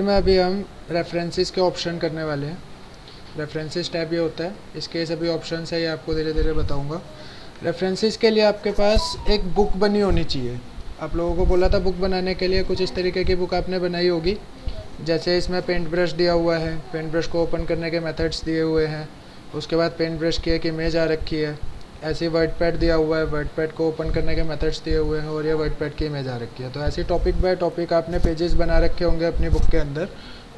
में अभी हम रेफरेंसेस के ऑप्शन करने वाले हैं। रेफरेंसेस टैब ये होता है, इसके सभी ऑप्शन है, ये आपको धीरे धीरे बताऊंगा। रेफरेंसेस के लिए आपके पास एक बुक बनी होनी चाहिए। आप लोगों को बोला था बुक बनाने के लिए, कुछ इस तरीके की बुक आपने बनाई होगी। जैसे इसमें पेंट ब्रश दिया हुआ है, पेंट ब्रश को ओपन करने के मेथड्स दिए हुए हैं, उसके बाद पेंट ब्रश की एक इमेज आ रखी है। ऐसे वर्ड पैड दिया हुआ है, वर्ड पैड को ओपन करने के मेथड्स दिए हुए हैं और ये वर्ड पैड की इमेज आ रखी है। तो ऐसे टॉपिक बाय टॉपिक आपने पेजेस बना रखे होंगे अपनी बुक के अंदर,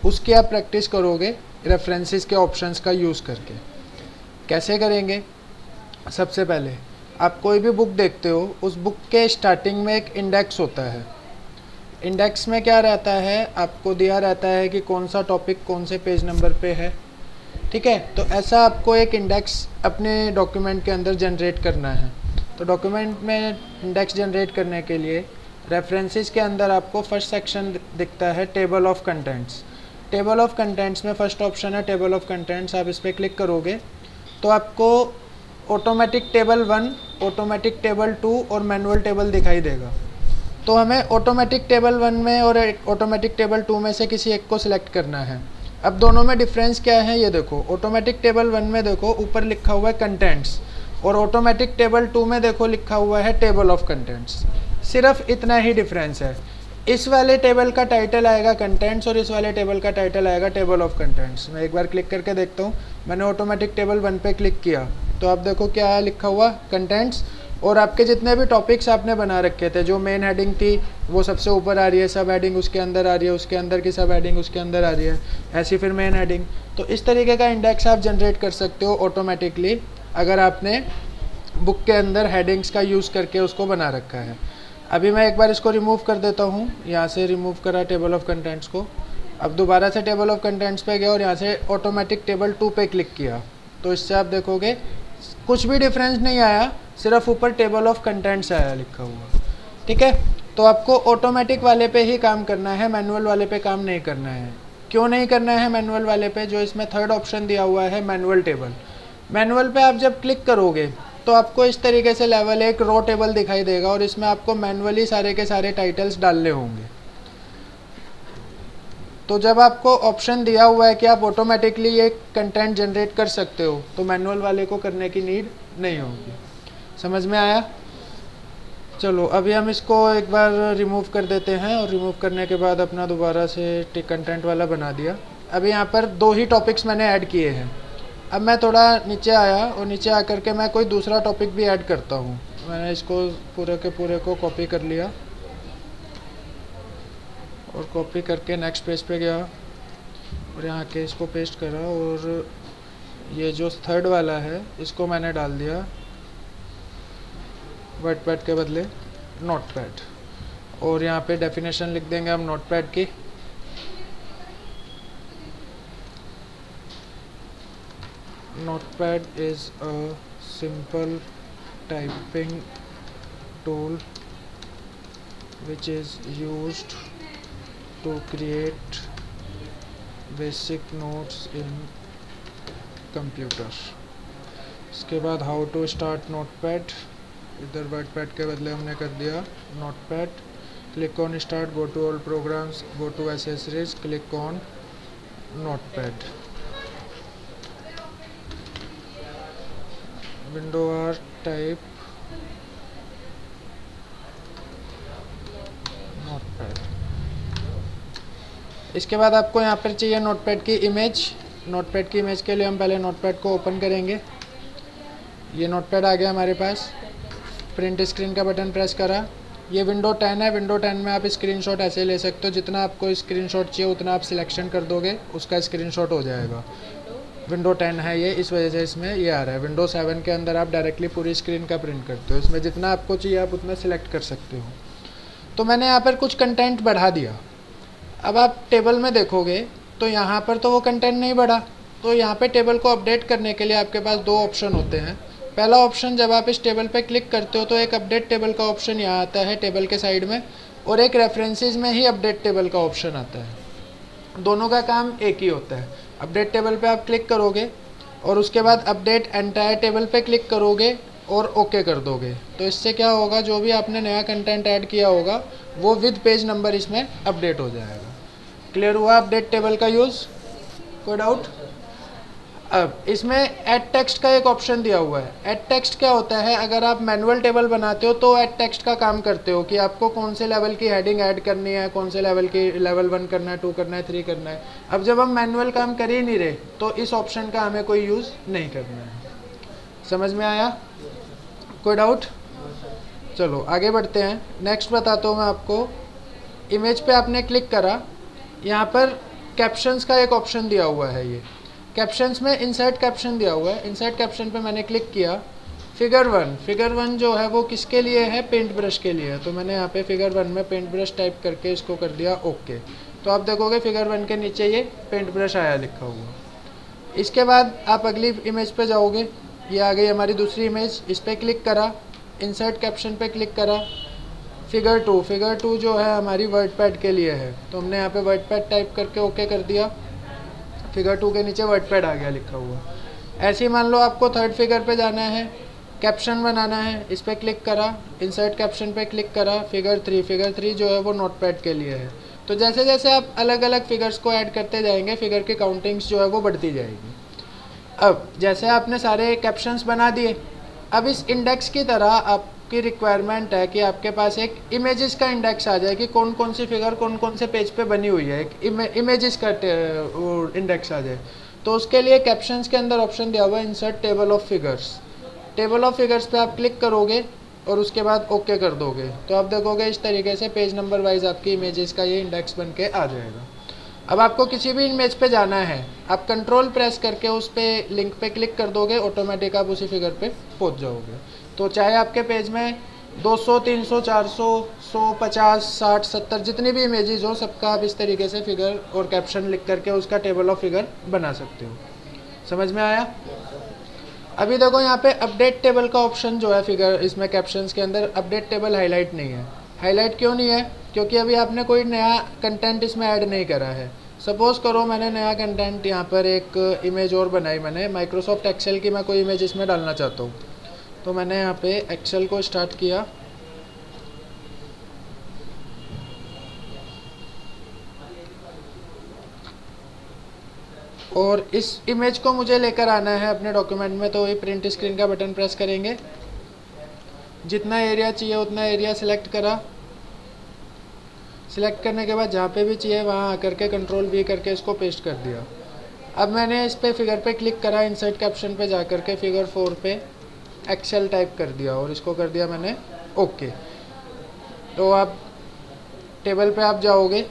उसकी आप प्रैक्टिस करोगे रेफरेंसेस के ऑप्शंस का यूज़ करके। कैसे करेंगे? सबसे पहले आप कोई भी बुक देखते हो, उस बुक के स्टार्टिंग में एक इंडेक्स होता है। इंडेक्स में क्या रहता है, आपको दिया रहता है कि कौन सा टॉपिक कौन से पेज नंबर पे है। ठीक है, तो ऐसा आपको एक इंडेक्स अपने डॉक्यूमेंट के अंदर जनरेट करना है। तो डॉक्यूमेंट में इंडेक्स जनरेट करने के लिए रेफरेंसेस के अंदर आपको फर्स्ट सेक्शन दिखता है table of contents. Table of contents में फर्स्ट ऑप्शन है टेबल ऑफ कंटेंट्स। आप इस पर क्लिक करोगे तो आपको ऑटोमेटिक टेबल 1, ऑटोमेटिक टेबल 2 और मैनुअल टेबल दिखाई देगा। तो हमें ऑटोमेटिक टेबल 1 में और ऑटोमेटिक टेबल 2 में से किसी एक को सिलेक्ट करना है। अब दोनों में डिफरेंस क्या है ये देखो। ऑटोमेटिक टेबल 1 में देखो ऊपर लिखा हुआ है कंटेंट्स, और ऑटोमेटिक टेबल 2 में देखो लिखा हुआ है टेबल ऑफ कंटेंट्स। सिर्फ इतना ही डिफरेंस है। इस वाले टेबल का टाइटल आएगा कंटेंट्स और इस वाले टेबल का टाइटल आएगा टेबल ऑफ कंटेंट्स। मैं एक बार क्लिक करके देखता हूँ। मैंने ऑटोमेटिक टेबल 1 पे क्लिक किया तो आप देखो क्या लिखा हुआ, कंटेंट्स, और आपके जितने भी टॉपिक्स आपने बना रखे थे, जो मेन हेडिंग थी वो सबसे ऊपर आ रही है, सब हेडिंग उसके अंदर आ रही है, उसके अंदर की सब हेडिंग उसके अंदर आ रही है, ऐसी फिर मेन हेडिंग। तो इस तरीके का इंडेक्स आप जनरेट कर सकते हो ऑटोमेटिकली, अगर आपने बुक के अंदर हेडिंग्स का यूज़ करके उसको बना रखा है। अभी मैं एक बार इसको रिमूव कर देता हूँ। यहाँ से रिमूव करा टेबल ऑफ कंटेंट्स को। अब दोबारा से टेबल ऑफ कंटेंट्स पे गया और यहाँ से ऑटोमेटिक टेबल 2 पे क्लिक किया। तो इससे आप देखोगे कुछ भी डिफरेंस नहीं आया, सिर्फ ऊपर टेबल ऑफ कंटेंट्स आया लिखा हुआ। ठीक है, तो आपको ऑटोमेटिक वाले पे ही काम करना है, मैनुअल वाले पे काम नहीं करना है। क्यों नहीं करना है मैनुअल वाले पे? जो इसमें थर्ड ऑप्शन दिया हुआ है मैनुअल टेबल, मैनुअल पे आप जब क्लिक करोगे तो आपको इस तरीके से लेवल एक रो टेबल दिखाई देगा और इसमें आपको मैनुअली सारे के सारे टाइटल्स डालने होंगे। तो जब आपको ऑप्शन दिया हुआ है कि आप ऑटोमेटिकली ये कंटेंट जनरेट कर सकते हो, तो मैनुअल वाले को करने की नीड नहीं होगी। समझ में आया? चलो अभी हम इसको एक बार रिमूव कर देते हैं और रिमूव करने के बाद अपना दोबारा से कंटेंट वाला बना दिया। अभी यहाँ पर 2 ही टॉपिक्स मैंने ऐड किए हैं। अब मैं थोड़ा नीचे आया और नीचे आकर के मैं कोई दूसरा टॉपिक भी ऐड करता हूँ। मैंने इसको पूरे के पूरे को कॉपी कर लिया और कॉपी करके नेक्स्ट पेज पे गया और यहाँ के इसको पेस्ट करा, और ये जो थर्ड वाला है इसको मैंने डाल दिया वर्ड पैड के बदले नोट पैड, और यहाँ पे डेफिनेशन लिख देंगे हम नोट पैड की। Notepad is a simple typing tool which is used to create basic notes in computer। इसके बाद how to start Notepad, इधर वर्डपैड के बदले हमने कर दिया Notepad। click on start, go to all programs, go to accessories, click on Notepad। Window R type Notepad. इसके बाद आपको यहाँ पर चाहिए नोटपैड की इमेज। नोटपैड की इमेज के लिए हम पहले नोटपैड को ओपन करेंगे। ये नोटपैड आ गया हमारे पास। प्रिंट स्क्रीन का बटन प्रेस करा। ये विंडो 10 है। विंडो 10 में आप स्क्रीनशॉट ऐसे ले सकते हो, जितना आपको स्क्रीनशॉट चाहिए उतना आप सिलेक्शन कर दोगे, उसका स्क्रीनशॉट हो जाएगा। विंडो 10 है ये, इस वजह से इसमें ये आ रहा है। विंडो 7 के अंदर आप डायरेक्टली पूरी स्क्रीन का प्रिंट करते हो, इसमें जितना आपको चाहिए आप उतना सिलेक्ट कर सकते हो। तो मैंने यहाँ पर कुछ कंटेंट बढ़ा दिया। अब आप टेबल में देखोगे तो यहाँ पर तो वो कंटेंट नहीं बढ़ा। तो यहाँ पे टेबल को अपडेट करने के लिए आपके पास 2 ऑप्शन होते हैं। पहला ऑप्शन, जब आप इस टेबल पे क्लिक करते हो तो एक अपडेट टेबल का ऑप्शन यहाँ आता है टेबल के साइड में, और एक रेफरेंसेस में ही अपडेट टेबल का ऑप्शन आता है। दोनों का काम एक ही होता है। अपडेट टेबल पे आप क्लिक करोगे और उसके बाद अपडेट एंटायर टेबल पे क्लिक करोगे और ओके कर दोगे। तो इससे क्या होगा, जो भी आपने नया कंटेंट ऐड किया होगा वो विद पेज नंबर इसमें अपडेट हो जाएगा। क्लियर हुआ अपडेट टेबल का यूज़? कोई डाउट? अब इसमें ऐड टेक्स्ट का एक ऑप्शन दिया हुआ है। ऐड टेक्स्ट क्या होता है, अगर आप मैनुअल टेबल बनाते हो तो ऐड टेक्स्ट का काम करते हो कि आपको कौन से लेवल की हेडिंग ऐड करनी है, कौन से लेवल की, लेवल 1 करना है, 2 करना है, 3 करना है। अब जब हम मैनुअल काम कर ही नहीं रहे तो इस ऑप्शन का हमें कोई यूज़ नहीं करना है। समझ में आया? कोई डाउट? चलो आगे बढ़ते हैं। नेक्स्ट बताता हूँ मैं आपको। इमेज पे आपने क्लिक करा, यहाँ पर कैप्शंस का एक ऑप्शन दिया हुआ है। ये कैप्शंस में इंसर्ट कैप्शन दिया हुआ है। इंसर्ट कैप्शन पे मैंने क्लिक किया। फिगर वन जो है वो किसके लिए है? पेंट ब्रश के लिए है। तो मैंने यहाँ पे फिगर 1 में पेंट ब्रश टाइप करके इसको कर दिया ओके। तो आप देखोगे फिगर 1 के नीचे ये पेंट ब्रश आया लिखा हुआ। इसके बाद आप अगली इमेज पे जाओगे। ये आ गई हमारी दूसरी इमेज। इस पर क्लिक करा, इंसर्ट कैप्शन पे क्लिक करा। फिगर टू जो है हमारी वर्ड पैड के लिए है। तो हमने यहाँ पे वर्ड पैड टाइप करके ओके कर दिया। फिगर 2 के नीचे वर्ड पैड आ गया लिखा हुआ। ऐसे ही मान लो आपको थर्ड फिगर पे जाना है, कैप्शन बनाना है। इस पर क्लिक करा, इंसर्ट कैप्शन पे क्लिक करा। फिगर 3 जो है वो नोट पैड के लिए है। तो जैसे जैसे आप अलग अलग फिगर्स को ऐड करते जाएंगे, फिगर की काउंटिंग्स जो है वो बढ़ती जाएगी। अब जैसे आपने सारे कैप्शंस बना दिए, अब इस इंडेक्स की तरह आपकी रिक्वायरमेंट है कि आपके पास एक इमेजेस का इंडेक्स आ जाए कि कौन कौन सी फिगर कौन कौन से पेज पे बनी हुई है, एक इमेजेस का इंडेक्स आ जाए। तो उसके लिए कैप्शंस के अंदर ऑप्शन दिया हुआ है insert table of figures. Table of figures पे आप क्लिक करोगे और उसके बाद ओके कर दोगे। तो आप देखोगे इस तरीके से पेज नंबर वाइज आपकी इमेजेस का ये इंडेक्स बन के आ जाएगा। अब आपको किसी भी इमेज पे जाना है, आप कंट्रोल प्रेस करके उस पे लिंक पे क्लिक कर दोगे, ऑटोमेटिक आप उसी फिगर पे पहुंच जाओगे। तो चाहे आपके पेज में 200, 300, 400, 100, 50, 60, 70 जितनी भी इमेजेस हो, सबका आप इस तरीके से फिगर और कैप्शन लिख करके उसका टेबल ऑफ फिगर बना सकते हो। समझ में आया? अभी देखो यहाँ पे अपडेट टेबल का ऑप्शन जो है फिगर इसमें कैप्शंस के अंदर, अपडेट टेबल हाईलाइट नहीं है। हाईलाइट क्यों नहीं है? क्योंकि अभी आपने कोई नया कंटेंट इसमें ऐड नहीं करा है। सपोज़ करो मैंने नया कंटेंट यहाँ पर एक इमेज और बनाई, मैंने माइक्रोसॉफ्ट एक्सेल की मैं कोई इमेज इसमें डालना चाहता हूँ। तो मैंने यहाँ पे एक्सेल को स्टार्ट किया, और इस इमेज को मुझे लेकर आना है अपने डॉक्यूमेंट में। तो ये प्रिंट स्क्रीन का बटन प्रेस करेंगे, जितना एरिया चाहिए उतना एरिया सिलेक्ट करा। सिलेक्ट करने के बाद जहाँ पे भी चाहिए वहाँ आकर के कंट्रोल V करके इसको पेस्ट कर दिया। अब मैंने इस पे फिगर पे क्लिक करा, इंसर्ट कैप्शन पे जा कर के फिगर 4 पे एक्सेल टाइप कर दिया और इसको कर दिया मैंने ओके। तो आप टेबल पे आप जाओगे,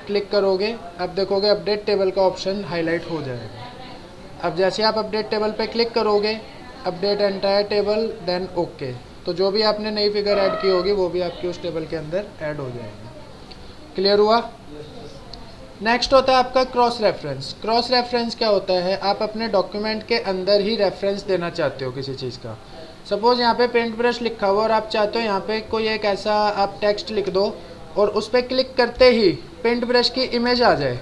क्लिक करोगे, आप देखोगे अपडेट टेबल का ऑप्शन हाईलाइट हो जाएगा। अब जैसे आप अपडेट टेबल पे क्लिक करोगे, update entire table, then okay. तो जो भी आपने नई फिगर ऐड की होगी वो भी आपकी उस टेबल के अंदर ऐड हो जाएगी। क्लियर हुआ? नेक्स्ट होता है आपका क्रॉस रेफरेंस। क्रॉस रेफरेंस क्या होता है? आप अपने डॉक्यूमेंट के अंदर ही रेफरेंस देना चाहते हो किसी चीज़ का। सपोज़ यहाँ पे पेंट ब्रश लिखा हुआ और आप चाहते हो यहाँ पे कोई एक ऐसा आप टेक्स्ट लिख दो और उस पर क्लिक करते ही पेंट ब्रश की इमेज आ जाए।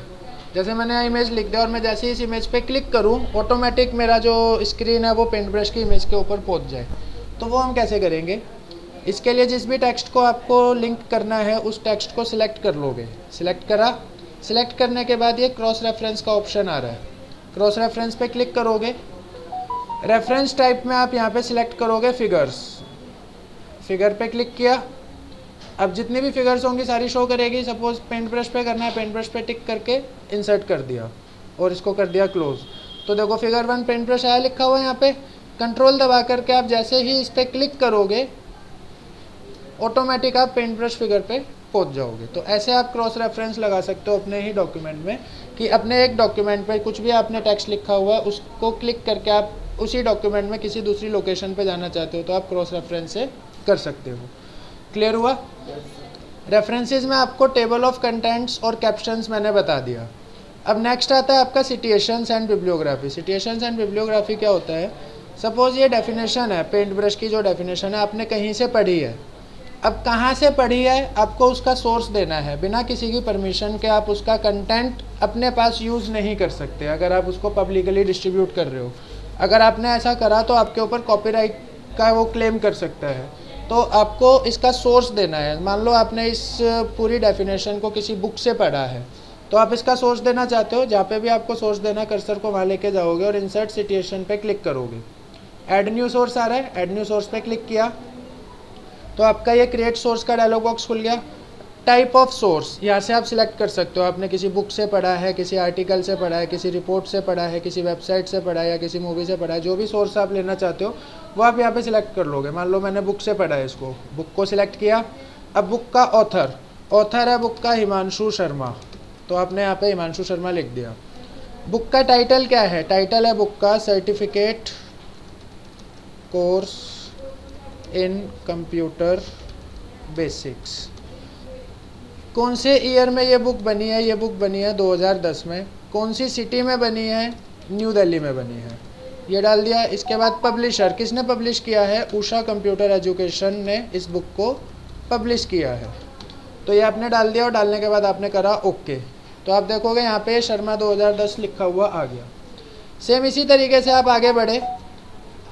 जैसे मैंने इमेज लिख दिया और मैं जैसे ही इस इमेज पे क्लिक करूँ, ऑटोमेटिक मेरा जो स्क्रीन है वो पेंट ब्रश की इमेज के ऊपर पहुँच जाए। तो वो हम कैसे करेंगे? इसके लिए जिस भी टेक्स्ट को आपको लिंक करना है उस टेक्स्ट को सिलेक्ट कर लोगे। सिलेक्ट करा, सिलेक्ट करने के बाद ये क्रॉस रेफरेंस का ऑप्शन आ रहा है। क्रॉस रेफरेंस पे क्लिक करोगे, रेफरेंस टाइप में आप यहाँ पे सिलेक्ट करोगे फिगर्स। फिगर पे क्लिक किया, अब जितनी भी फिगर्स होंगी सारी शो करेगी। सपोज पेंट ब्रश पे करना है, पेंट ब्रश पे टिक करके इंसर्ट कर दिया और इसको कर दिया क्लोज। तो देखो फिगर 1 पेंट ब्रश आया लिखा हुआ है। यहाँ पे कंट्रोल दबा करके आप जैसे ही इस पर क्लिक करोगे, ऑटोमेटिक आप पेंट ब्रश फिगर पे पहुंच जाओगे। तो ऐसे आप क्रॉस रेफरेंस लगा सकते हो अपने ही डॉक्यूमेंट में, कि अपने एक डॉक्यूमेंट पे कुछ भी आपने टेक्स्ट लिखा हुआ है उसको क्लिक करके आप उसी डॉक्यूमेंट में किसी दूसरी लोकेशन पे जाना चाहते हो तो आप क्रॉस रेफरेंस से कर सकते हो। क्लियर हुआ? रेफरेंसेस में आपको टेबल ऑफ कंटेंट्स और कैप्शंस मैंने बता दिया। अब नेक्स्ट आता है आपका situations and bibliography. Situations and bibliography क्या होता है? सपोज ये डेफिनेशन है, पेंट ब्रश की जो डेफिनेशन है आपने कहीं से पढ़ी है। अब कहाँ से पढ़ी है आपको उसका सोर्स देना है। बिना किसी की परमिशन के आप उसका कंटेंट अपने पास यूज़ नहीं कर सकते अगर आप उसको पब्लिकली डिस्ट्रीब्यूट कर रहे हो। अगर आपने ऐसा करा तो आपके ऊपर कॉपीराइट का वो क्लेम कर सकता है। तो आपको इसका सोर्स देना है। मान लो आपने इस पूरी डेफिनेशन को किसी बुक से पढ़ा है, तो आप इसका सोर्स देना चाहते हो, जहाँ पे भी आपको सोर्स देना कर्सर को वहाँ लेके जाओगे और इंसर्ट सिचुएशन पे क्लिक करोगे। ऐड न्यू सोर्स आ रहा है, ऐड न्यू सोर्स पे क्लिक किया तो आपका ये क्रिएट सोर्स का डायलॉग बॉक्स खुल गया। टाइप ऑफ सोर्स यहाँ से आप सिलेक्ट कर सकते हो, आपने किसी बुक से पढ़ा है, किसी आर्टिकल से पढ़ा है, किसी रिपोर्ट से पढ़ा है, किसी वेबसाइट से पढ़ा है या किसी मूवी से पढ़ा है, जो भी सोर्स आप लेना चाहते हो वो आप यहाँ पे सिलेक्ट कर लोगे। मान लो मैंने बुक से पढ़ा है, इसको बुक को सिलेक्ट किया। अब बुक का ऑथर है बुक का हिमांशु शर्मा, तो आपने यहाँ पे हिमांशु शर्मा लिख दिया। बुक का टाइटल क्या है, टाइटल है बुक का certificate course in computer basics. कौन से ईयर में ये बुक बनी है, ये बुक बनी है 2010 में। कौन सी सिटी में बनी है, न्यू दिल्ली में बनी है, ये डाल दिया। इसके बाद पब्लिशर, किसने पब्लिश किया है, उषा कंप्यूटर एजुकेशन ने इस बुक को पब्लिश किया है, तो ये आपने डाल दिया। और डालने के बाद आपने करा ओके, तो आप देखोगे यहाँ पे शर्मा 2010 लिखा हुआ आ गया। सेम इसी तरीके से आप आगे बढ़े।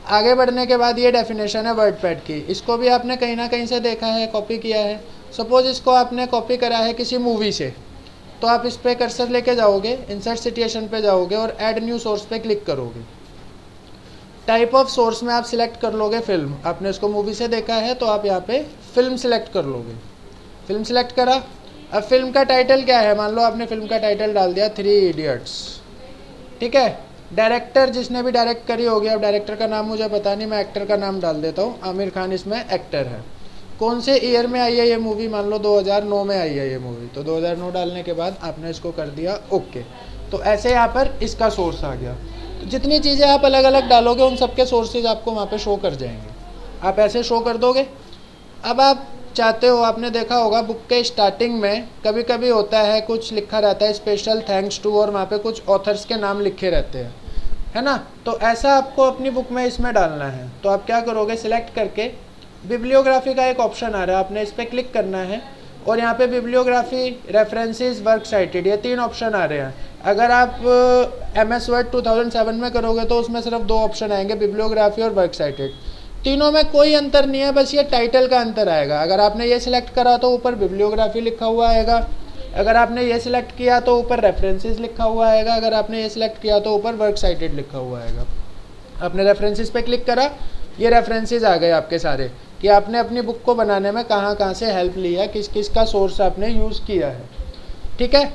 आगे बढ़ने के बाद ये डेफिनेशन है वर्डपैड की, इसको भी आपने कहीं ना कहीं से देखा है, कॉपी किया है। सपोज इसको आपने कॉपी करा है किसी मूवी से, तो आप इस पर कर्सर लेके जाओगे, इंसर्ट सिचुएशन पे जाओगे और ऐड न्यू सोर्स पे क्लिक करोगे। टाइप ऑफ सोर्स में आप सिलेक्ट कर लोगे फिल्म, आपने इसको मूवी से देखा है तो आप यहाँ पे फिल्म सिलेक्ट कर लोगे। फिल्म सिलेक्ट करा। अब फिल्म का टाइटल क्या है, मान लो आपने फिल्म का टाइटल डाल दिया 3 इडियट्स, ठीक है। डायरेक्टर जिसने भी डायरेक्ट करी होगी, अब डायरेक्टर का नाम मुझे पता नहीं, मैं एक्टर का नाम डाल देता हूँ, आमिर खान इसमें एक्टर है। कौन से ईयर में आई है ये मूवी, मान लो 2009 में आई है ये मूवी, तो 2009 डालने के बाद आपने इसको कर दिया ओके। तो ऐसे यहाँ पर इसका सोर्स आ गया। तो जितनी चीज़ें आप अलग अलग डालोगे उन सबके सोर्सेज आपको वहाँ पे शो कर जाएंगे, आप ऐसे शो कर दोगे। अब आप चाहते हो, आपने देखा होगा बुक के स्टार्टिंग में कभी कभी होता है कुछ लिखा रहता है स्पेशल थैंक्स टू, और वहाँ पे कुछ ऑथर्स के नाम लिखे रहते हैं, है ना। तो ऐसा आपको अपनी बुक में इसमें डालना है। तो आप क्या करोगे, सिलेक्ट करके बिब्लियोग्राफी का एक ऑप्शन आ रहा है, आपने इस पर क्लिक करना है और यहाँ पे बिब्लियोग्राफी, रेफरेंसेस, वर्क साइटेड, ये 3 ऑप्शन आ रहे हैं। अगर आप MS वर्ड 2007 में करोगे तो उसमें सिर्फ 2 ऑप्शन आएंगे, बिब्लियोग्राफी और वर्क साइटेड। तीनों में कोई अंतर नहीं है, बस ये टाइटल का अंतर आएगा। अगर आपने ये सिलेक्ट करा तो ऊपर बिब्लियोग्राफी लिखा हुआ आएगा, अगर आपने ये सिलेक्ट किया तो ऊपर रेफरेंसेस लिखा हुआ आएगा, अगर आपने ये सिलेक्ट किया तो ऊपर वर्क साइटेड लिखा हुआ आएगा। आपने रेफरेंसेस पे क्लिक करा, ये रेफरेंसेस आ गए आपके सारे कि आपने अपनी बुक को बनाने में कहाँ कहाँ से हेल्प लिया, किस किस का सोर्स आपने यूज़ किया है, ठीक है।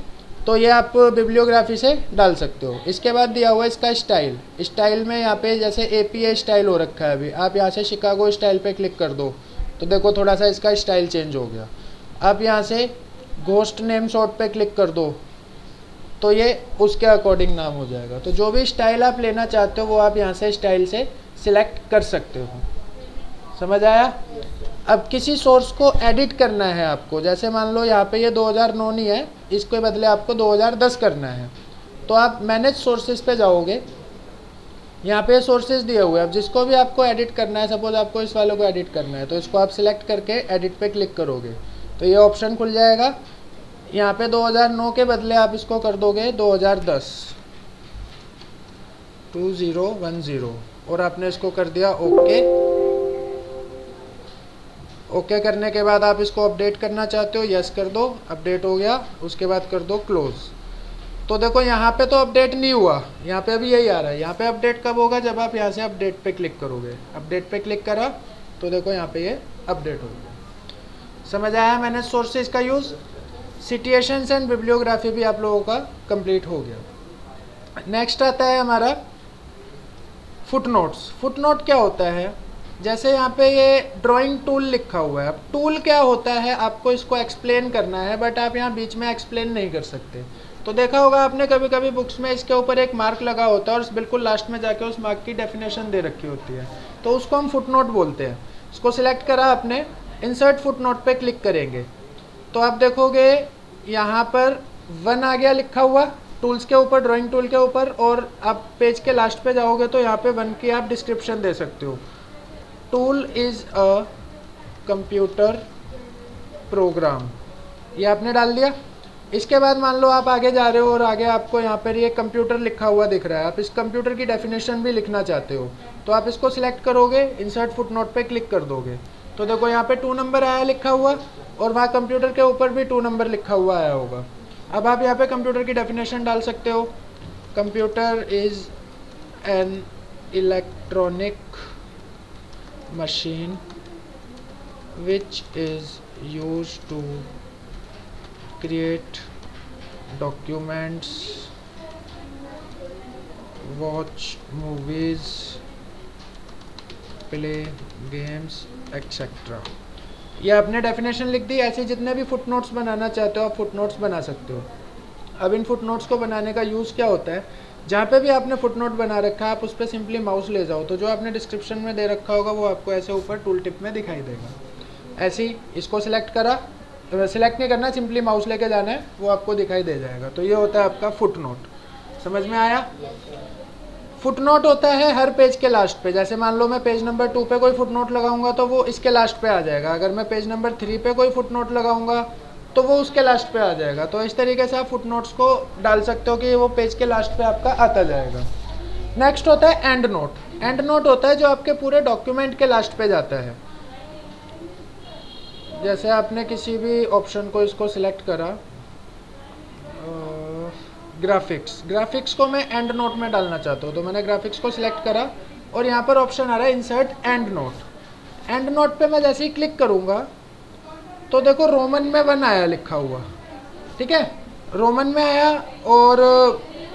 तो ये आप बिब्लियोग्राफी से डाल सकते हो। इसके बाद दिया हुआ इसका स्टाइल, स्टाइल में यहाँ पे जैसे APA स्टाइल हो रखा है अभी, आप यहाँ से शिकागो स्टाइल पे क्लिक कर दो तो देखो थोड़ा सा इसका स्टाइल चेंज हो गया। आप यहाँ से घोस्ट नेम सॉर्ट पे क्लिक कर दो तो ये उसके अकॉर्डिंग नाम हो जाएगा। तो जो भी स्टाइल आप लेना चाहते हो वो आप यहाँ से स्टाइल से सिलेक्ट कर सकते हो, समझ आया। अब किसी सोर्स को एडिट करना है आपको, जैसे मान लो यहाँ पे ये 2009 नहीं है, इसके बदले आपको 2010 करना है, तो आप मैनेज सोर्सेज पे जाओगे, यहाँ पे सोर्सेज दिए हुए हैं। अब जिसको भी आपको एडिट करना है, सपोज आपको इस वाले को एडिट करना है तो इसको आप सिलेक्ट करके एडिट पे क्लिक करोगे तो ये ऑप्शन खुल जाएगा। यहाँ पे 2009 के बदले आप इसको कर दोगे 2010 2010 और आपने इसको कर दिया ओके। ओके करने के बाद आप इसको अपडेट करना चाहते हो, यस कर दो, अपडेट हो गया। उसके बाद कर दो क्लोज। तो देखो यहाँ पे तो अपडेट नहीं हुआ, यहाँ पे अभी यही आ रहा है। यहाँ पे अपडेट कब होगा, जब आप यहाँ से अपडेट पे क्लिक करोगे। अपडेट पे क्लिक करा तो देखो यहाँ पे ये अपडेट हो गया। समझ आया मैंने सोर्सेज का यूज़। सिचुएशंस एंड बिब्लियोग्राफी भी आप लोगों का कंप्लीट हो गया। नेक्स्ट आता है हमारा फुटनोट्स। फुटनोट क्या होता है, जैसे यहाँ पे ये ड्राइंग टूल लिखा हुआ है। अब टूल क्या होता है आपको इसको एक्सप्लेन करना है, बट आप यहाँ बीच में एक्सप्लेन नहीं कर सकते। तो देखा होगा आपने कभी कभी बुक्स में इसके ऊपर एक मार्क लगा होता है और बिल्कुल लास्ट में जाके उस मार्क की डेफिनेशन दे रखी होती है, तो उसको हम फुटनोट बोलते हैं। इसको सिलेक्ट करा आपने, इंसर्ट फुटनोट पे क्लिक करेंगे तो आप देखोगे यहाँ पर 1 आ गया लिखा हुआ टूल्स के ऊपर, ड्राइंग टूल के ऊपर, और आप पेज के लास्ट पे जाओगे तो यहाँ पे 1 की आप डिस्क्रिप्शन दे सकते हो। Tool is a computer program, ये आपने डाल दिया। इसके बाद मान लो आप आगे जा रहे हो और आगे आपको यहाँ पर ये कंप्यूटर लिखा हुआ दिख रहा है, आप इस कंप्यूटर की डेफिनेशन भी लिखना चाहते हो तो आप इसको सिलेक्ट करोगे, इंसर्ट फुटनोट पे क्लिक कर दोगे तो देखो यहाँ पे 2 नंबर आया लिखा हुआ और वहाँ कंप्यूटर के ऊपर भी 2 नंबर लिखा हुआ आया होगा। अब आप यहाँ पे कंप्यूटर की डेफिनेशन डाल सकते हो। Computer is an electronic machine which is used to create documents, watch movies, play games etcetera. ये आपने डेफिनेशन लिख दी। ऐसे जितने भी फुट नोट्स बनाना चाहते हो आप फुट नोट्स बना सकते हो। अब इन फुट नोट्स को बनाने का यूज़ क्या होता है, जहाँ पे भी आपने फुट नोट बना रखा है आप उस पर सिंपली माउस ले जाओ, तो जो आपने डिस्क्रिप्शन में दे रखा होगा वो आपको ऐसे ऊपर टूल टिप में दिखाई देगा। ऐसे ही इसको सिलेक्ट करा, सिलेक्ट नहीं करना, सिंपली माउस लेके जाना है, वो आपको दिखाई दे जाएगा। तो ये होता है आपका फुट नोट। समझ में आया? फुट नोट होता है हर पेज के लास्ट पे। जैसे मान लो मैं पेज नंबर 2 पे कोई फुट नोट लगाऊंगा तो वो इसके लास्ट पे आ जाएगा। अगर मैं पेज नंबर 3 पे कोई फुट नोट लगाऊंगा तो वो उसके लास्ट पे आ जाएगा। तो इस तरीके से आप फुट नोट्स को डाल सकते हो कि वो पेज के लास्ट पे आपका आता जाएगा। नेक्स्ट होता है एंड नोट। एंड नोट होता है जो आपके पूरे डॉक्यूमेंट के लास्ट पे जाता है। जैसे आपने किसी भी ऑप्शन को इसको सिलेक्ट करा, ग्राफिक्स को मैं एंड नोट में डालना चाहता हूँ, तो मैंने ग्राफिक्स को सिलेक्ट करा और यहाँ पर ऑप्शन आ रहा है insert and note. And note पे मैं जैसे ही क्लिक करूँगा तो देखो रोमन में 1 आया लिखा हुआ, ठीक है, रोमन में आया। और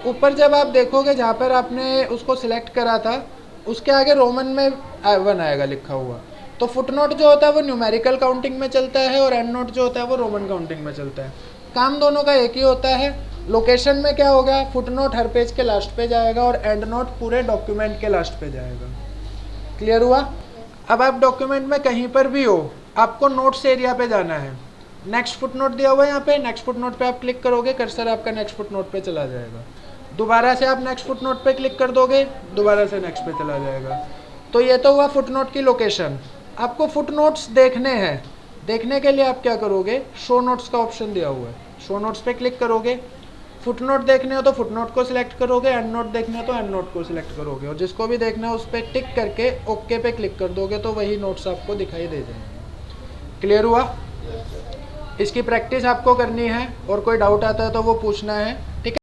ऊपर जब आप देखोगे जहाँ पर आपने उसको सिलेक्ट करा था उसके आगे रोमन में 1 आएगा लिखा हुआ। तो फुट नोट जो होता है वो न्यूमेरिकल काउंटिंग में चलता है और एंड नोट जो होता है वो रोमन काउंटिंग में चलता है। काम दोनों का एक ही होता है। लोकेशन में क्या होगा, फुट नोट हर पेज के लास्ट पे जाएगा और एंड नोट पूरे डॉक्यूमेंट के लास्ट पे जाएगा। क्लियर हुआ? अब आप डॉक्यूमेंट में कहीं पर भी हो, आपको नोट्स एरिया पे जाना है। नेक्स्ट फुट नोट दिया हुआ है यहाँ पे, नेक्स्ट फुट नोट पे आप क्लिक करोगे, कर्सर आपका नेक्स्ट फुट नोट पे चला जाएगा। दोबारा से आप नेक्स्ट फुट नोट पे क्लिक कर दोगे, दोबारा से नेक्स्ट पे चला जाएगा। तो ये तो हुआ फुट नोट की लोकेशन। आपको फुट नोट्स देखने हैं, देखने के लिए आप क्या करोगे, शो नोट्स का ऑप्शन दिया हुआ है, शो नोट्स पे क्लिक करोगे। फुट नोट देखने हो तो फुट नोट को सिलेक्ट करोगे, एंड नोट देखने हो तो एंड नोट को सिलेक्ट करोगे, और जिसको भी देखना है उस पर टिक करके ओके पे क्लिक कर दोगे तो वही नोट्स आपको दिखाई दे जाएंगे। क्लियर हुआ? इसकी प्रैक्टिस आपको करनी है और कोई डाउट आता है तो वो पूछना है, ठीक है।